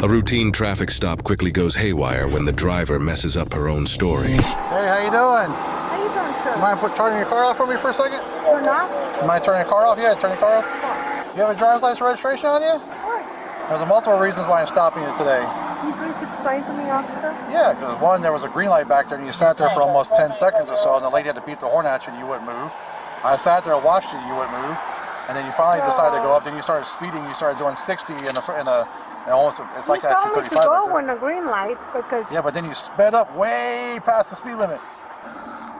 A routine traffic stop quickly goes haywire when the driver messes up her own story. Hey, how you doing? How you doing, sir? Mind turning your car off for me for a second? Turn off? Mind turning your car off? Yeah, turn your car off. Of You have a driver's license registration on you? course. There's multiple reasons why I'm stopping you today. Can you please explain to me, officer? Yeah, because one, there was a green light back there and you sat there for almost 10 seconds or so and the lady had to beat the horn at you and you wouldn't move. I sat there and watched you, you wouldn't move. And then you finally decided to go up, then you started speeding, you started doing 60 in a almost, it's like You that told me to 235 go right when the green light because... Yeah, but then you sped up way past the speed limit.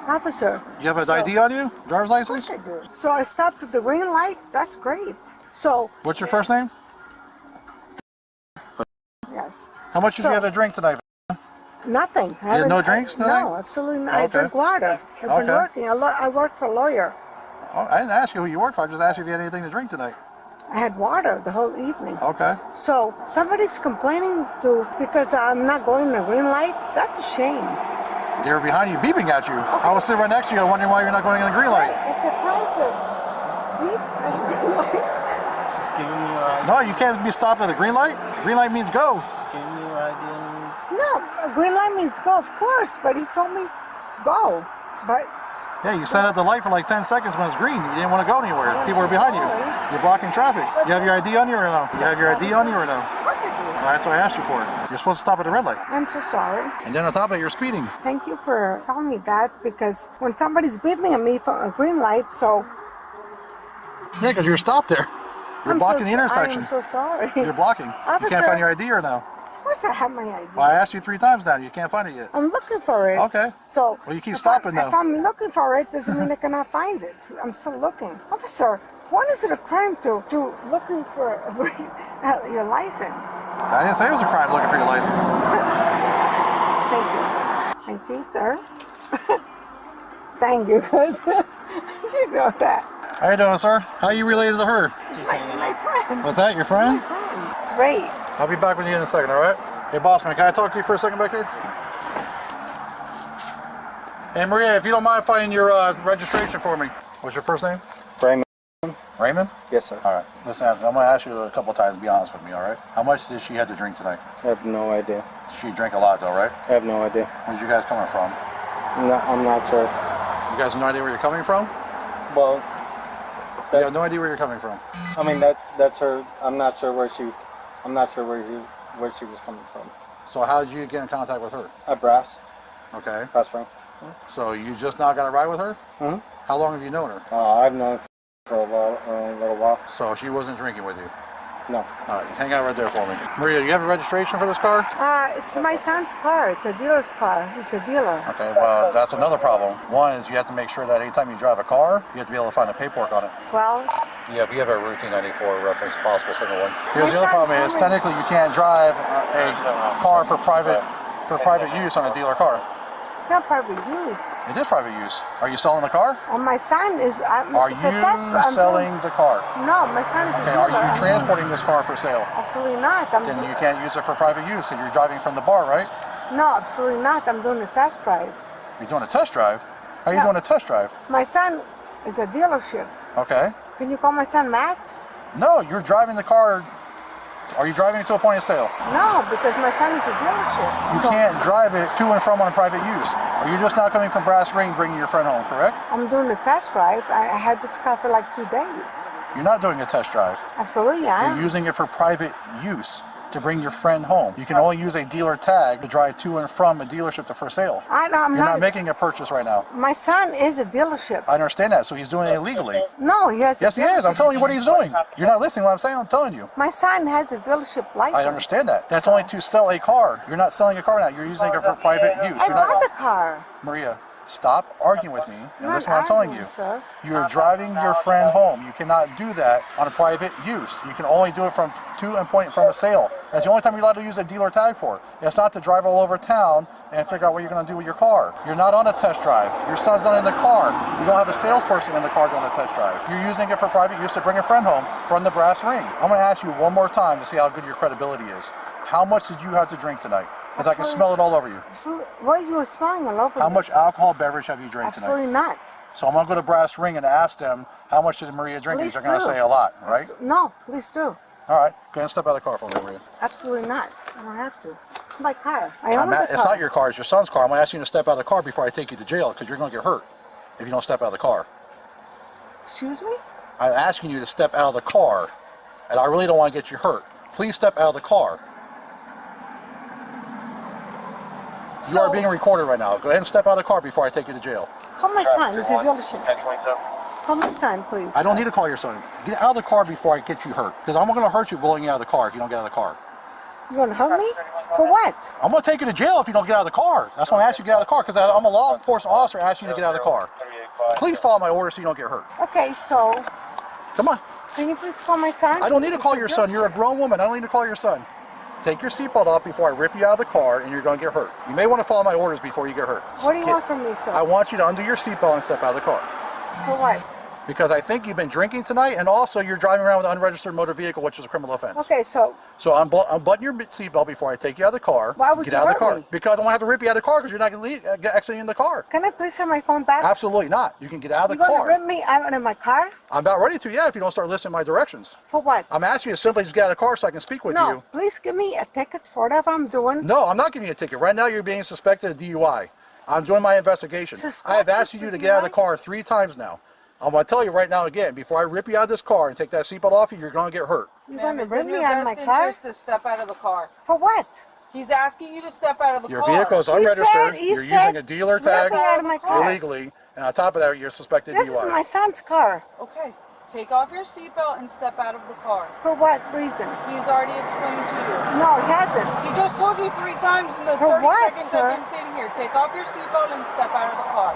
Officer. You have an ID on you? Driver's Of license? course I do. So I stopped at the green light? That's great. So, What's your first name? yes. How much did you have to drink tonight? Nothing. You had no drinks tonight? No, absolutely not. I Okay. drink water. I've been Okay. working. I work for a lawyer. Oh, I didn't ask you who you work for. I just asked you if you had anything to drink tonight. I had water the whole evening. Okay. So somebody's complaining because I'm not going the green light. That's a shame. They were behind you, beeping at you. I was sitting right next to you, wondering why you're not going in the green light. It's a crime to beep at the green light. Scan your ID. No, you can't be stopped at a green light. Green light means go. Scan your ID. No, a green light means go, of course. But he told me go. But Yeah, you sat at the light for like 10 seconds when it's green. You didn't want to go anywhere. People were behind you. You're blocking traffic. You have your ID on you or no? You have your ID on you or no? of course I do. That's what I asked you for. You're supposed to stop at a red light. I'm so sorry. And then on top of it, you're speeding. Thank you for telling me that because when somebody's beeping at me for a green light, so Yeah, because you're stopped there. You're blocking the intersection. I'm so sorry. You're blocking. You Officer. can't find your ID or no? Of course I have my ID. Well, I asked you 3 times now. You can't find it yet. I'm looking for it. Okay. So Well, you keep if stopping, though. If I'm looking for it, doesn't mean I cannot find it. I'm still looking. Officer, when is it a crime to looking for your license? I didn't say it was a crime looking for your license. Thank you. Thank you, sir. Thank you. You know that. How you doing, sir? How you related to her? It's my friend. Was that your friend? It's Ray. I'll be back with you in a second, all right? Hey, boss man, can I talk to you for a second back here? Hey, Maria, if you don't mind finding your registration for me. What's your first name? Raymond. Raymond? Yes, sir. All right. Listen, I'm going to ask you a couple of times to be honest with me, all right? How much did she have to drink tonight? I have no idea. She drank a lot, though, right? I have no idea. Where's you guys coming from? No, I'm not sure. You guys have no idea where you're coming from? Well, You have no idea where you're coming from. I mean that's her. I'm not sure where she was coming from. So how did you get in contact with her? At Brass Okay. Ring. So you just now got a ride with her? Mm-hmm. How long have you known her? I've known her for a little while. So she wasn't drinking with you? No. All right, hang out right there for me. Maria, do you have a registration for this car? It's my son's car. It's a dealer's car. He's a dealer. Okay, well, that's another problem. One is you have to make sure that anytime you drive a car, you have to be able to find the paperwork on it. Well, Yeah, if you have a Route 94 reference, possible single one. Here's My the other son's problem is already- technically you can't drive a car for private use on a dealer car. it's not private use. It is private use. Are you selling the car? My son is. Are it's you a test car. selling the car? No, my son is a Okay, dealer. are you transporting this car for sale? Absolutely not. Then you can't use it for private use because you're driving from the bar, right? No, absolutely not. I'm doing a test drive. You're doing a test drive? How are you No. doing a test drive? My son is a dealership. Okay. Can you call my son Matt? No, you're driving the car. Are you driving it to a point of sale? No, because my son is a dealership. You can't drive it to and from on private use. Are you just now coming from Brass Ring bringing your friend home, correct? I'm doing a test drive. I had this car for like 2 days. You're not doing a test drive. Absolutely, I You're am. using it for private use to bring your friend home. You can only use a dealer tag to drive to and from a dealership to for sale. I'm You're not. not making a purchase right now. My son is a dealership. I understand that, so he's doing it illegally. No, he has. Yes, he is. I'm telling you what he's doing. You're not listening to what I'm saying. I'm telling you. My son has a dealership license. I understand that. That's only to sell a car. You're not selling a car now. You're using it for private use. I You're not. bought the car. Maria, stop arguing with me and I'm listen not what I'm telling arguing, you. sir. You're driving your friend home. You cannot do that on a private use. You can only do it from to and point from a sale. That's the only time you're allowed to use a dealer tag for. It's not to drive all over town and figure out what you're going to do with your car. You're not on a test drive. Your son's not in the car. You don't have a salesperson in the car doing a test drive. You're using it for private use to bring a friend home from the Brass Ring. I'm going to ask you one more time to see how good your credibility is. How much did you have to drink tonight? Because I can smell it all over you. Absolutely. What are you smelling all over? How me? much alcohol beverage have you drank tonight? Absolutely not. So I'm going to go to Brass Ring and ask them how much did Maria drink. Please They're going to do. say a lot, right? No, please do. All right, go ahead and step out of the car for me, Maria. Absolutely not. I don't have to. It's my car. I own the car. It's not your car, it's your son's car. I'm going to ask you to step out of the car before I take you to jail because you're going to get hurt if you don't step out of the car. Excuse me? I'm asking you to step out of the car, and I really don't want to get you hurt. Please step out of the car. You are being recorded right now. Go ahead and step out of the car before I take you to jail. Call my son. It's a dealership. Call my son, please. I don't need to call your son. Get out of the car before I get you hurt. Because I'm going to hurt you blowing you out of the car if you don't get out of the car. You gonna hurt me? For what? I'm going to take you to jail if you don't get out of the car. That's why I'm asking you to get out of the car, because I'm a law enforcement officer asking you to get out of the car. Please follow my orders so you don't get hurt. Okay, so Come on. can you please call my son? I don't need to call your son. You're a grown woman. I don't need to call your son. Take your seatbelt off before I rip you out of the car, and you're going to get hurt. You may want to follow my orders before you get hurt. What do you want from me, sir? I want you to undo your seatbelt and step out of the car. For what? Because I think you've been drinking tonight, and also you're driving around with an unregistered motor vehicle, which is a criminal offense. Okay, so So I'm buttoning your seatbelt before I take you out of the car. Why would get you out of the hurt car? me? Because I want to have to rip you out of the car because you're not going to exiting the car. can I please have my phone back? Absolutely not. You can get out of You're the gonna car. rip me out of my car? I'm about ready to, yeah, if you don't start listening to my directions. For what? I'm asking you to simply just get out of the car so I can speak with No, you. please give me a ticket for whatever I'm doing. No, I'm not giving you a ticket. Right now you're being suspected of DUI. I'm doing my investigation. I have asked you to get out of the car 3 times now. I'm going to tell you right now again, before I rip you out of this car and take that seatbelt off you, you're going to get hurt. You're gonna It's rip in me your out of my best car? interest to step out of the car. For what? He's asking you to step out of the Your car. vehicle is He unregistered. said- You're using a dealer tag rip me out of my car. illegally. And on top of that, you're suspected This DUI. is my son's car. Okay. Take off your seatbelt and step out of the car. For what reason? He's already explained to you. No, he hasn't. He just told you 3 times in the For 30 what, seconds sir? I've been sitting here. Take off your seatbelt and step out of the car.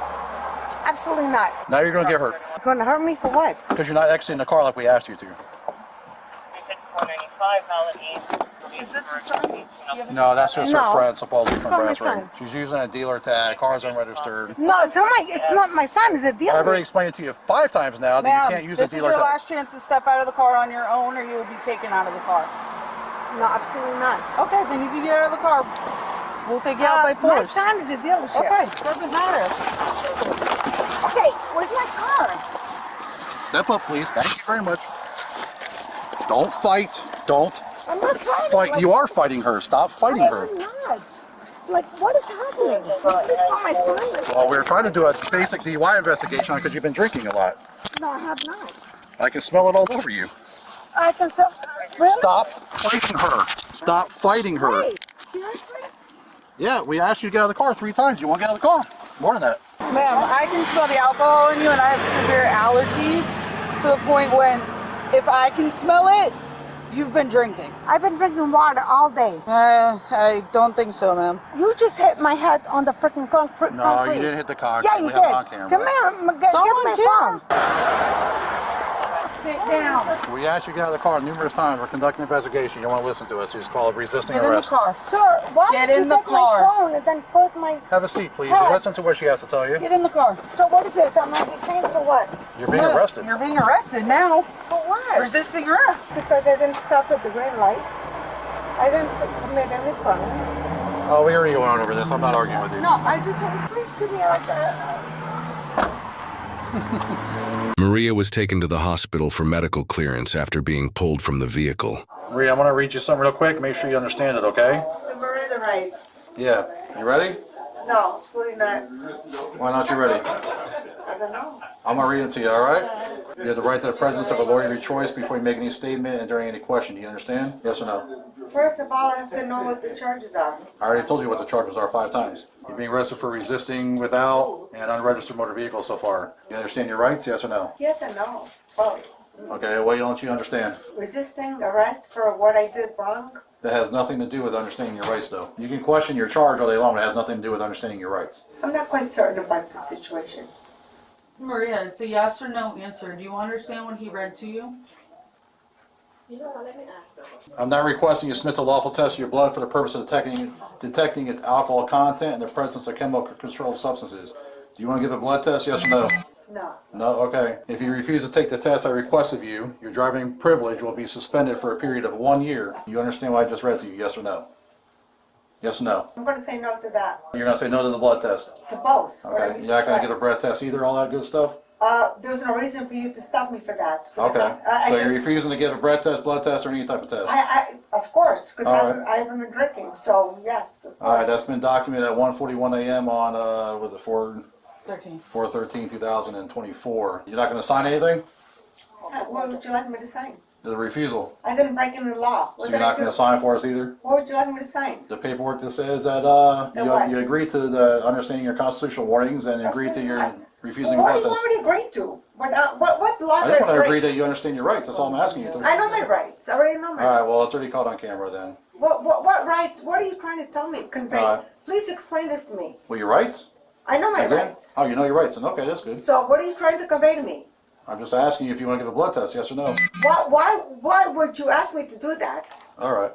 Absolutely not. Now you're going to get hurt You're gonna hurt me for what? because you're not exiting the car like we asked you to. Is this the son? Do you have No, that's just her No. friend, supposedly from call my Brass Ring. son. She's using a dealer tag. Car's unregistered. No, it's not my son. It's a dealer. I've already explained it to you 5 times now that Ma'am, you can't use a this is dealer your tag. last chance to step out of the car on your own or you will be taken out of the car. No, absolutely not. Okay, then you can get out of the car. We'll take you out by My force. son is a dealership. Okay, doesn't matter. Okay, where's my car? Step up, please. Thank you very much. Don't fight. Don't I'm not trying fight. to. You are fighting her. Stop fighting her. I'm not. Like, what is happening? Please call my son. Well, we're trying to do a basic DUI investigation because you've been drinking a lot. No, I have not. I can smell it all over you. I can so. Really? Stop fighting her. Stop fighting her. Hey, seriously? Yeah, we asked you to get out of the car 3 times. You won't get out of the car. More than that. Ma'am, I can smell the alcohol in you and I have severe allergies to the point when if I can smell it, you've been drinking. I've been drinking water all day. I don't think so, ma'am. You just hit my head on the freaking concrete. No, you didn't hit the car. Yeah, you We have it did. on camera. Come here, get my phone. Sit down. We asked you to get out of the car numerous times. We're conducting an investigation. You don't want to listen to us. You just call it resisting Get in the arrest. car. Sir, why Get did you in the get car. my phone and then put my... Have a seat, please. Hey. And listen to what she has to tell you. Get in the car. So what is this? I'm going to get detained for what? You're being Look, arrested. You're being arrested now. For what? Resisting arrest. Because I didn't stop at the green light. I didn't commit any crime. Oh, we already went over this. I'm not arguing with you. No, I just want please give me like a... Maria was taken to the hospital for medical clearance after being pulled from the vehicle. Maria, I'm going to read you something real quick. Make sure you understand it, okay? The Miranda rights. Yeah. You ready? No, absolutely not. Why not you ready? I don't know. I'm going to read it to you, all right? You have the right to the presence of a lawyer of your choice before you make any statement and during any question. Do you understand? Yes or no? First of all, I have to know what the charges are. I already told you what the charges are 5 times. You're being arrested for resisting without and unregistered motor vehicle so far. You understand your rights? Yes or no? Yes and no. Well, Okay, what don't you understand? resisting arrest for what I did wrong? That has nothing to do with understanding your rights, though. You can question your charge all day long, but it has nothing to do with understanding your rights. I'm not quite certain about the situation. Maria, it's a yes or no answer. Do you understand what he read to you? I'm not requesting you submit to lawful test of your blood for the purpose of detecting its alcohol content and the presence of chemical controlled substances. Do you want to give a blood test? Yes or no? No. No? Okay. If you refuse to take the test I request of you, your driving privilege will be suspended for a period of 1 year. You understand what I just read to you? Yes or no? Yes or no? I'm going to say no to that. You're going to say no to the blood test? To both. Okay. You're not going to get a blood test either, all that good stuff? There's no reason for you to stop me for that. Okay. So you're refusing to give a breath test, blood test, or any type of test? Of course, because All right. I haven't been drinking, so yes. Of All right, course. that's been documented at 1:41 a.m. on, was it 13. 4/13/2024. You're not going to sign anything? So what would you like me to sign? The refusal. I didn't break any law. So you're not going to sign for us either? What would you like me to sign? The paperwork that says that The what? you agree to the understanding your constitutional warnings and agree to your refusing What blood do you test. already agreed to? What law I did just want to agree agree? that you understand your rights. That's all I'm asking you to. I know my rights. I already know my All right, rights. well, it's already caught on camera then. What rights? What are you trying to tell me? Convey. Please explain this to me. Well, your rights? I know my Again? rights. Oh, you know your rights. Then okay, that's good. So what are you trying to convey to me? I'm just asking you if you want to give a blood test, yes or no. Why would you ask me to do that? All right.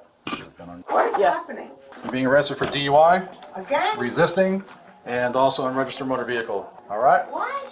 What is Yeah. happening? You're being arrested for DUI, Again? resisting, and also unregistered motor vehicle. All right? What?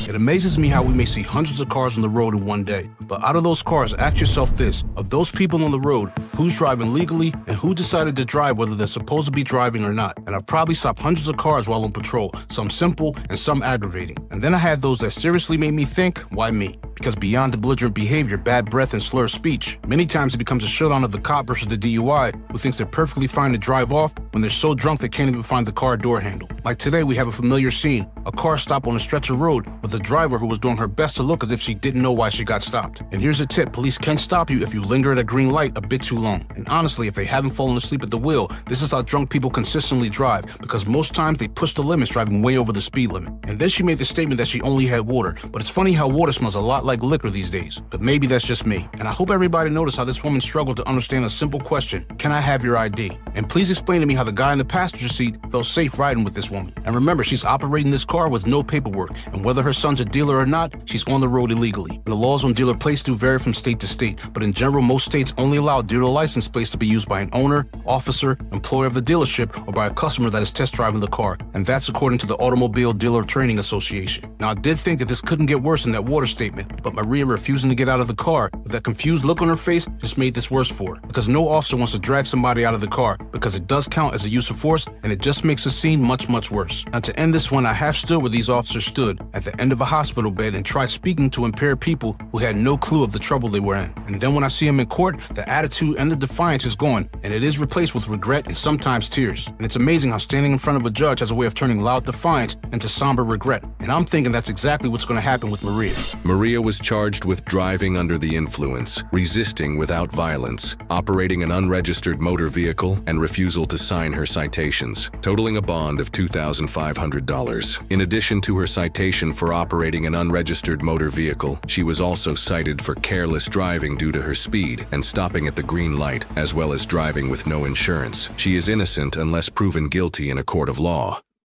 It amazes me how we may see hundreds of cars on the road in one day. But out of those cars, ask yourself this. Of those people on the road, who's driving legally and who decided to drive whether they're supposed to be driving or not? And I've probably stopped hundreds of cars while on patrol, some simple and some aggravating. And then I had those that seriously made me think, why me? Because beyond the belligerent behavior, bad breath, and slurred speech, many times it becomes a showdown of the cop versus the DUI who thinks they're perfectly fine to drive off when they're so drunk they can't even find the car door handle. Like today, we have a familiar scene, a car stop on a stretch of road with a driver who was doing her best to look as if she didn't know why she got stopped. And here's a tip, police can stop you if you linger at a green light a bit too long. And honestly, if they haven't fallen asleep at the wheel, this is how drunk people consistently drive, because most times they push the limits driving way over the speed limit. And then she made the statement that she only had water, but it's funny how water smells a lot like liquor these days. But maybe that's just me. And I hope everybody noticed how this woman struggled to understand a simple question, can I have your ID? And please explain to me how the guy in the passenger seat felt safe riding with this woman. And remember, she's operating this car with no paperwork, and whether her son's a dealer or not, she's on the road illegally. The laws on dealer plates do vary from state to state, but in general, most states only allow dealer license plates to be used by an owner, officer, employee of the dealership, or by a customer that is test driving the car, and that's according to the Automobile Dealer Training Association. Now, I did think that this couldn't get worse than that water statement, but Maria refusing to get out of the car with that confused look on her face just made this worse for her, because no officer wants to drag somebody out of the car, because it does count as a use of force, and it just makes the scene much, much worse. Now, to end this one, I have stood where these officers stood, at the end of a hospital bed, and tried speaking to impaired people who had no clue of the trouble they were in. And then when I see them in court, the attitude and the defiance is gone, and it is replaced with regret and sometimes tears. And it's amazing how standing in front of a judge has a way of turning loud defiance into somber regret. And I'm thinking that's exactly what's going to happen with Maria. Maria was charged with driving under the influence, resisting without violence, operating an unregistered motor vehicle, and refusal to sign her citations, totaling a bond of $2,500. In addition to her citation for operating an unregistered motor vehicle, she was also cited for careless driving due to her speed and stopping at the green light, as well as driving with no insurance. She is innocent unless proven guilty in a court of law.